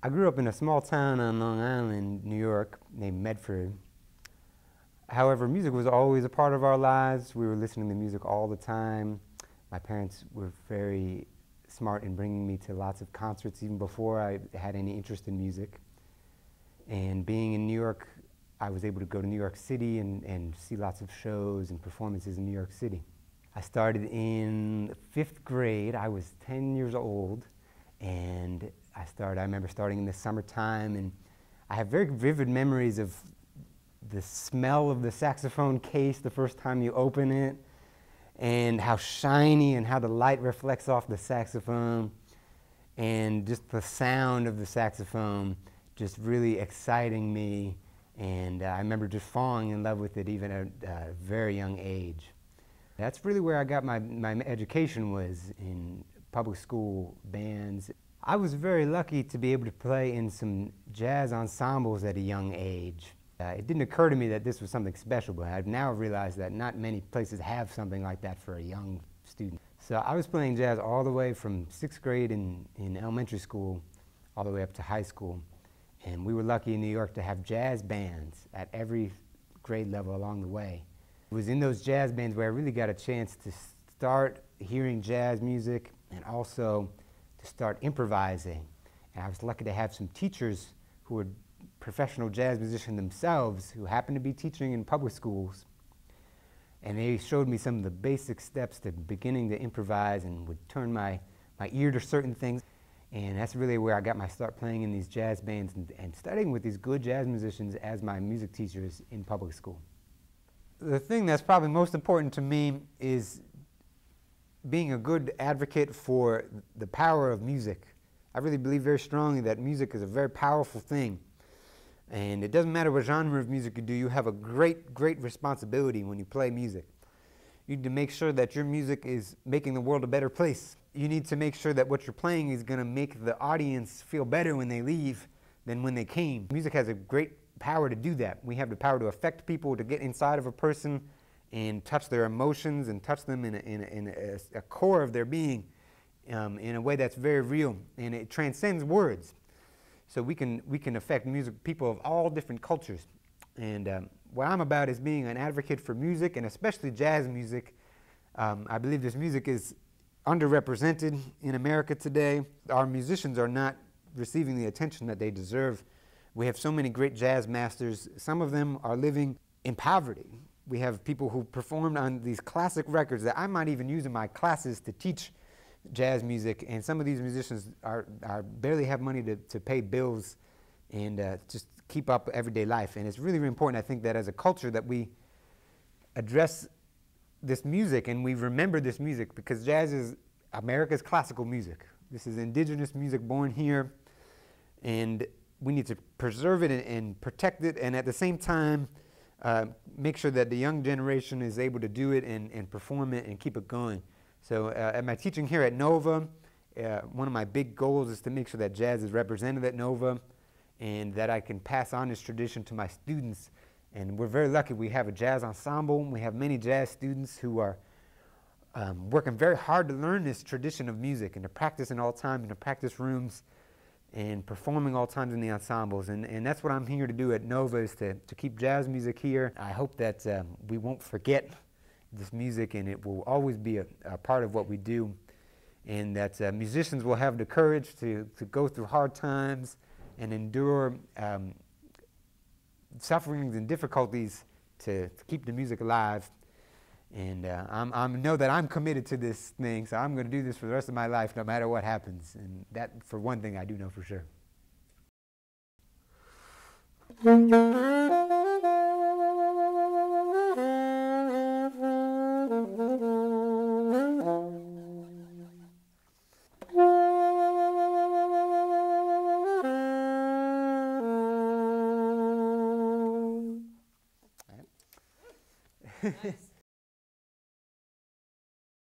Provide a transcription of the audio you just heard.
I grew up in a small town on Long Island, New York, named Medford. However, music was always a part of our lives. We were listening to music all the time. My parents were very smart in bringing me to lots of concerts even before I had any interest in music. And being in New York, I was able to go to New York City and see lots of shows and performances in New York City. I started in 5th grade. I was 10 years old, and I remember starting in the summertime, and I have very vivid memories of the smell of the saxophone case the first time you open it, and how shiny and how the light reflects off the saxophone, and just the sound of the saxophone just really exciting me. And I remember just falling in love with it even at a very young age. That's really where I got my education, was in public school bands. I was very lucky to be able to play in some jazz ensembles at a young age. It didn't occur to me that this was something special, but I've now realized that not many places have something like that for a young student. So I was playing jazz all the way from 6th grade in elementary school all the way up to high school. And we were lucky in New York to have jazz bands at every grade level along the way. It was in those jazz bands where I really got a chance to start hearing jazz music and also to start improvising. And I was lucky to have some teachers who were professional jazz musicians themselves, who happened to be teaching in public schools. And they showed me some of the basic steps to beginning to improvise and would turn my ear to certain things. And that's really where I got my start playing in these jazz bands and studying with these good jazz musicians as my music teachers in public school. The thing that's probably most important to me is being a good advocate for the power of music. I really believe very strongly that music is a very powerful thing. And it doesn't matter what genre of music you do, you have a great responsibility when you play music. You need to make sure that your music is making the world a better place. You need to make sure that what you're playing is going to make the audience feel better when they leave than when they came. Music has a great power to do that. We have the power to affect people, to get inside of a person and touch their emotions and touch them in a core of their being in a way that's very real, and it transcends words. So we can affect people of all different cultures. And what I'm about is being an advocate for music, and especially jazz music. I believe this music is underrepresented in America today. Our musicians are not receiving the attention that they deserve. We have so many great jazz masters. Some of them are living in poverty. We have people who performed on these classic records that I might even use in my classes to teach jazz music, and some of these musicians barely have money to pay bills and just keep up everyday life. And it's really, really important, I think, that as a culture that we address this music and we remember this music, because jazz is America's classical music. This is indigenous music born here, and we need to preserve it and protect it, and at the same time make sure that the young generation is able to do it and perform it and keep it going. So at my teaching here at Nova, one of my big goals is to make sure that jazz is represented at Nova and that I can pass on this tradition to my students. And we're very lucky. We have a jazz ensemble. We have many jazz students who are working very hard to learn this tradition of music and to practice in all time in the practice rooms and performing all times in the ensembles. And that's what I'm here to do at Nova, is to keep jazz music here. I hope that we won't forget this music, and it will always be a part of what we do, and that musicians will have the courage to go through hard times and endure sufferings and difficulties to keep the music alive. And I know that I'm committed to this thing, so I'm going to do this for the rest of my life no matter what happens. And that, for one thing, I do know for sure. Nice.